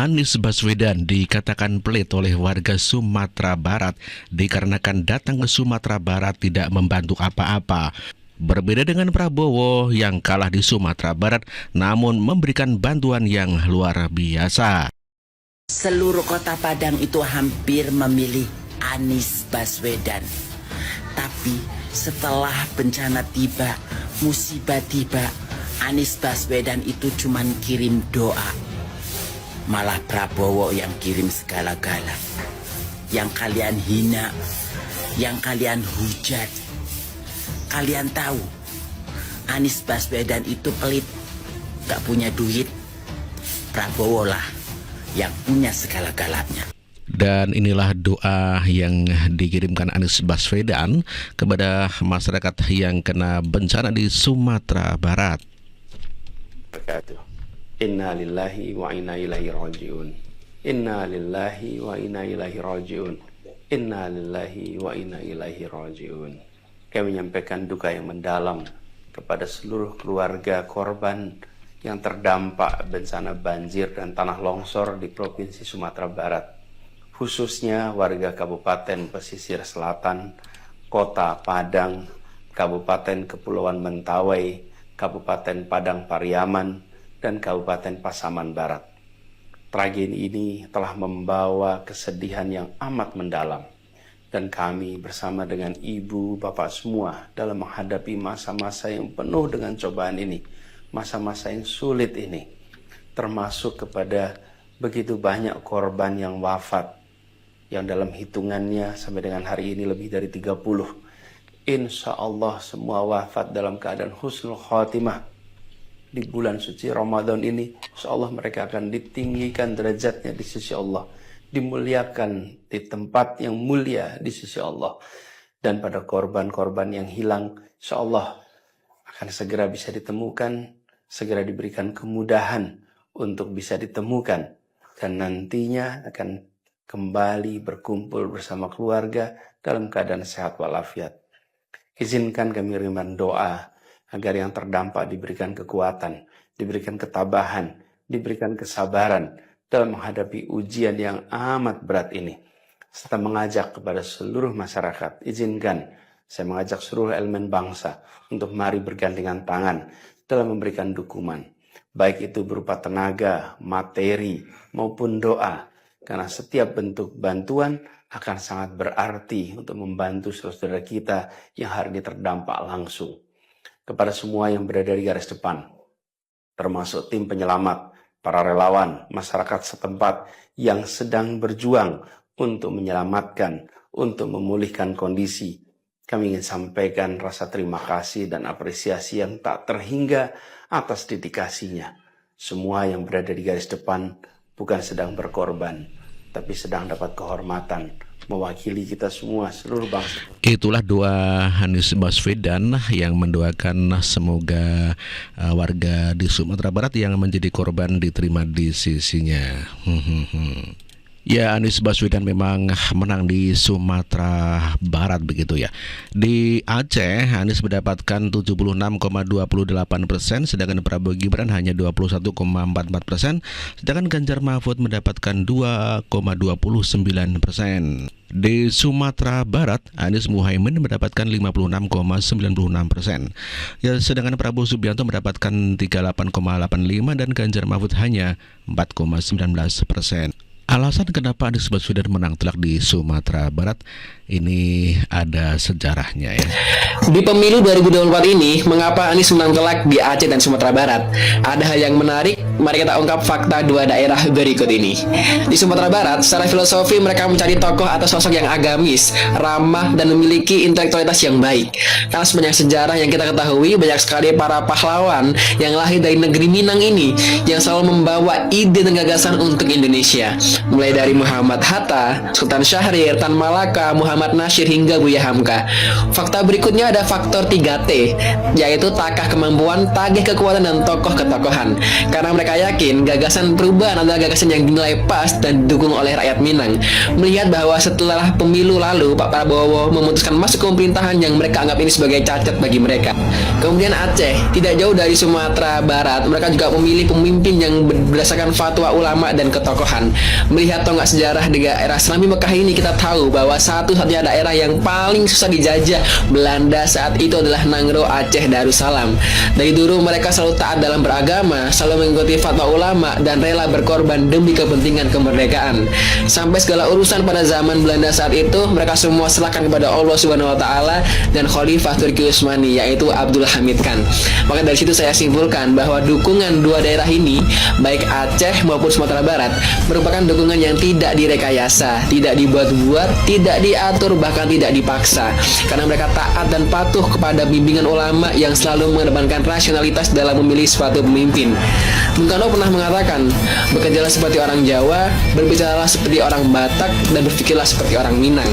Anies Baswedan dikatakan pelit oleh warga Sumatera Barat dikarenakan datang ke Sumatera Barat tidak membantu apa-apa. Berbeda dengan Prabowo yang kalah di Sumatera Barat namun memberikan bantuan yang luar biasa. Seluruh kota Padang itu hampir memilih Anies Baswedan. Tapi setelah bencana tiba, musibah tiba, Anies Baswedan itu cuman kirim doa. Malah Prabowo yang kirim segala-gala. Yang kalian hina, yang kalian hujat. Kalian tahu, Anies Baswedan itu pelit, gak punya duit. Prabowo lah yang punya segala-galanya. Dan inilah doa yang dikirimkan Anies Baswedan kepada masyarakat yang kena bencana di Sumatera Barat. Inna lillahi wa inna ilaihi raji'un. Inna lillahi wa inna ilaihi raji'un. Inna lillahi wa inna ilaihi raji'un. Kami menyampaikan duka yang mendalam kepada seluruh keluarga korban yang terdampak bencana banjir dan tanah longsor di Provinsi Sumatera Barat, khususnya warga Kabupaten Pesisir Selatan, Kota Padang, Kabupaten Kepulauan Mentawai, Kabupaten Padang Pariaman, dan Kabupaten Pasaman Barat. Tragedi ini telah membawa kesedihan yang amat mendalam, dan kami bersama dengan ibu, bapak semua dalam menghadapi masa-masa yang penuh dengan cobaan ini, masa-masa yang sulit ini, termasuk kepada begitu banyak korban yang wafat, yang dalam hitungannya sampai dengan hari ini lebih dari 30. Insya Allah semua wafat dalam keadaan husnul khotimah. Di bulan suci Ramadan ini, insya Allah mereka akan ditinggikan derajatnya di sisi Allah, dimuliakan di tempat yang mulia di sisi Allah. Dan pada korban-korban yang hilang, insya Allah akan segera bisa ditemukan, segera diberikan kemudahan untuk bisa ditemukan, dan nantinya akan kembali berkumpul bersama keluarga dalam keadaan sehat walafiat. Izinkan kami rindukan doa agar yang terdampak diberikan kekuatan, diberikan ketabahan, diberikan kesabaran dalam menghadapi ujian yang amat berat ini. Serta mengajak kepada seluruh masyarakat, izinkan saya mengajak seluruh elemen bangsa untuk mari bergandengan tangan dalam memberikan dukungan, baik itu berupa tenaga, materi, maupun doa. Karena setiap bentuk bantuan akan sangat berarti untuk membantu saudara kita yang hari ini terdampak langsung. Kepada semua yang berada di garis depan, termasuk tim penyelamat, para relawan, masyarakat setempat yang sedang berjuang untuk menyelamatkan, untuk memulihkan kondisi, kami ingin sampaikan rasa terima kasih dan apresiasi yang tak terhingga atas dedikasinya. Semua yang berada di garis depan bukan sedang berkorban, tapi sedang dapat kehormatan, mewakili kita semua, seluruh bangsa. Itulah doa Anies Baswedan yang mendoakan semoga warga di Sumatera Barat yang menjadi korban diterima di sisinya. Ya, Anies Baswedan memang menang di Sumatera Barat begitu ya. Di Aceh, Anies mendapatkan 76,28%, sedangkan Prabowo Gibran hanya 21,44%, sedangkan Ganjar Mahfud mendapatkan 2,29%. Di Sumatera Barat, Anies Muhaimin mendapatkan 56,96%. Ya, sedangkan Prabowo Subianto mendapatkan 38,85% dan Ganjar Mahfud hanya 4,19%. Alasan kenapa Anies Baswedan menang telak di Sumatera Barat ini ada sejarahnya ya. Di pemilu 2024 ini, mengapa Anies menang telak di Aceh dan Sumatera Barat? Ada hal yang menarik, mari kita ungkap fakta dua daerah berikut ini. Di Sumatera Barat, secara filosofi mereka mencari tokoh atau sosok yang agamis, ramah, dan memiliki intelektualitas yang baik. Karena sepanjang sejarah yang kita ketahui, banyak sekali para pahlawan yang lahir dari negeri Minang ini, yang selalu membawa ide dan gagasan untuk Indonesia. Mulai dari Muhammad Hatta, Sultan Syahrir, Tan Malaka, Muhammad Nasir, hingga Buya Hamka. Fakta berikutnya ada faktor 3T, yaitu takah kemampuan, tagih kekuatan, dan tokoh ketokohan. Karena mereka mereka yakin gagasan perubahan adalah gagasan yang dinilai pas dan didukung oleh rakyat Minang. Melihat bahwa setelah pemilu lalu Pak Prabowo memutuskan masuk ke pemerintahan yang mereka anggap ini sebagai cacat bagi mereka. Kemudian Aceh, tidak jauh dari Sumatera Barat, mereka juga memilih pemimpin yang berdasarkan fatwa ulama dan ketokohan. Melihat tonggak sejarah di daerah Serambi Mekah ini, kita tahu bahwa satu-satunya daerah yang paling susah dijajah Belanda saat itu adalah Nangro, Aceh Darussalam. Dari dulu mereka selalu taat dalam beragama, selalu mengikuti fatwa ulama, dan rela berkorban demi kepentingan kemerdekaan. Sampai segala urusan pada zaman Belanda saat itu, mereka semua serahkan kepada Allah Subhanahu wa Ta'ala dan Khalifah Turki Utsmani, yaitu Abdul Hamid Khan. Maka dari situ saya simpulkan bahwa dukungan dua daerah ini, baik Aceh maupun Sumatera Barat, merupakan dukungan yang tidak direkayasa, tidak dibuat-buat, tidak diatur, bahkan tidak dipaksa, karena mereka taat dan patuh kepada bimbingan ulama yang selalu mengedepankan rasionalitas dalam memilih suatu pemimpin. Bung Karno pernah mengatakan, bekerjalah seperti orang Jawa, berbicaralah seperti orang Batak, dan berpikirlah seperti orang Minang.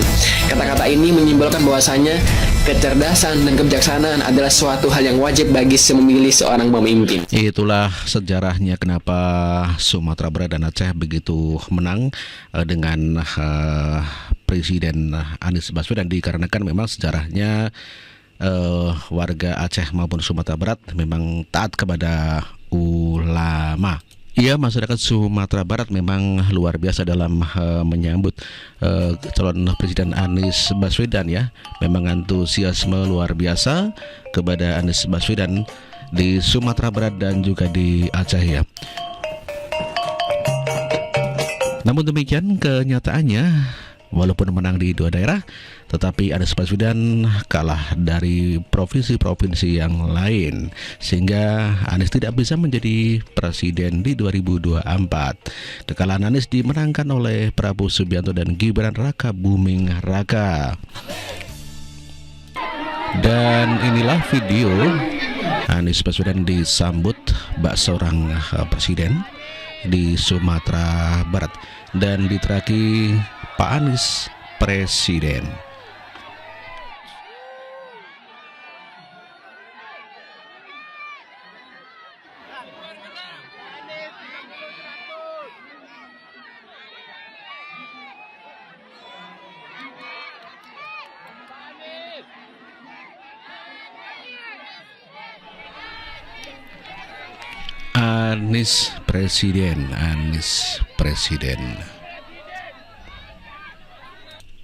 Kata-kata ini menyimbolkan bahwasanya kecerdasan dan kebijaksanaan adalah suatu hal yang wajib bagi memilih seorang pemimpin. Itulah sejarahnya kenapa Sumatera Barat dan Aceh begitu menang dengan Presiden Anies Baswedan, dikarenakan memang sejarahnya warga Aceh maupun Sumatera Barat memang taat kepada ulama. Ya, masyarakat Sumatera Barat memang luar biasa dalam menyambut calon Presiden Anies Baswedan ya. Memang antusiasme luar biasa kepada Anies Baswedan di Sumatera Barat dan juga di Aceh ya. Namun demikian kenyataannya, walaupun menang di dua daerah, tetapi Anies Baswedan kalah dari provinsi-provinsi yang lain, sehingga Anies tidak bisa menjadi presiden di 2024. Kekalahan Anies dimenangkan oleh Prabowo Subianto dan Gibran Raka Buming Raka. Dan inilah video Anies Baswedan disambut bak seorang presiden di Sumatera Barat dan diteraki Pak Anies presiden. Anies presiden, Anies presiden.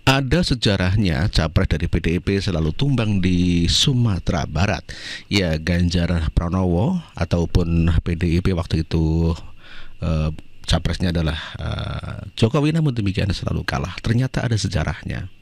Ada sejarahnya capres dari PDIP selalu tumbang di Sumatera Barat. Ya, Ganjar Pranowo ataupun PDIP waktu itu capresnya adalah Jokowi, namun demikian selalu kalah. Ternyata ada sejarahnya.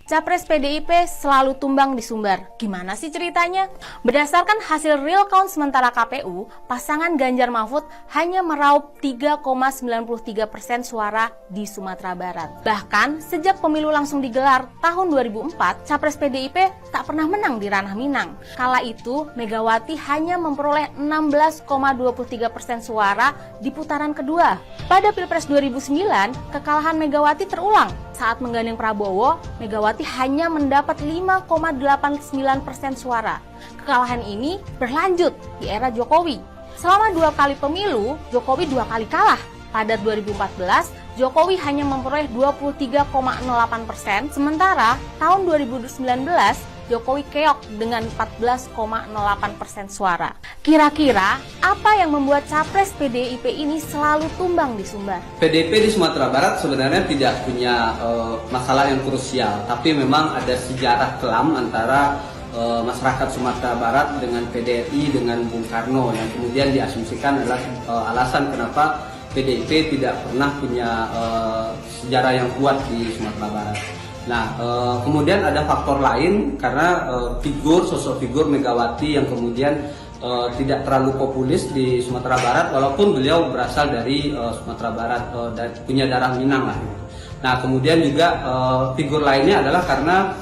Capres PDIP selalu tumbang di Sumbar. Gimana sih ceritanya? Berdasarkan hasil real count sementara KPU, pasangan Ganjar Mahfud hanya meraup 3,93% suara di Sumatera Barat. Bahkan, sejak pemilu langsung digelar tahun 2004, Capres PDIP tak pernah menang di ranah Minang. Kala itu, Megawati hanya memperoleh 16,23% suara di putaran kedua. Pada Pilpres 2009, kekalahan Megawati terulang. Saat menggandeng Prabowo, Megawati hanya mendapat 5,89% suara. Kekalahan ini berlanjut di era Jokowi. Selama 2 kali pemilu, Jokowi 2 kali kalah. Pada 2014, Jokowi hanya memperoleh 23,08%, sementara tahun 2019, Jokowi keok dengan 14,08% suara. Kira-kira apa yang membuat capres PDIP ini selalu tumbang di Sumbar? PDIP di Sumatera Barat sebenarnya tidak punya masalah yang krusial, tapi memang ada sejarah kelam antara masyarakat Sumatera Barat dengan PDRI dengan Bung Karno, yang kemudian diasumsikan adalah alasan kenapa PDIP tidak pernah punya sejarah yang kuat di Sumatera Barat. Nah, kemudian ada faktor lain karena sosok figur Megawati yang kemudian tidak terlalu populis di Sumatera Barat, walaupun beliau berasal dari Sumatera Barat dan punya darah Minang lah. Nah, kemudian juga figur lainnya adalah karena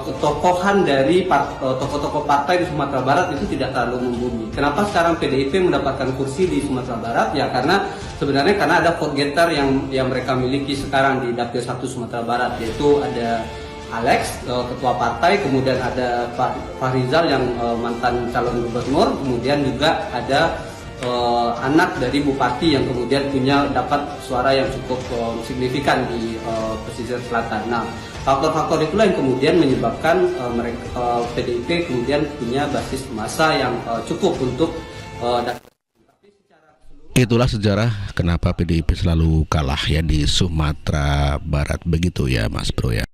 ketokohan dari tokoh-tokoh partai di Sumatera Barat itu tidak terlalu membumi. Kenapa sekarang PDIP mendapatkan kursi di Sumatera Barat? Ya karena sebenarnya ada vote getter yang mereka miliki sekarang di Dapil 1 Sumatera Barat, yaitu ada Alex, ketua partai, kemudian ada Pak Fahrizal yang mantan calon gubernur, kemudian juga ada anak dari bupati yang kemudian dapat suara yang cukup signifikan di pesisir selatan. Nah, faktor-faktor itulah yang kemudian menyebabkan PDIP kemudian punya basis massa yang cukup untuk Itulah sejarah kenapa PDIP selalu kalah ya di Sumatera Barat begitu ya Mas Bro ya.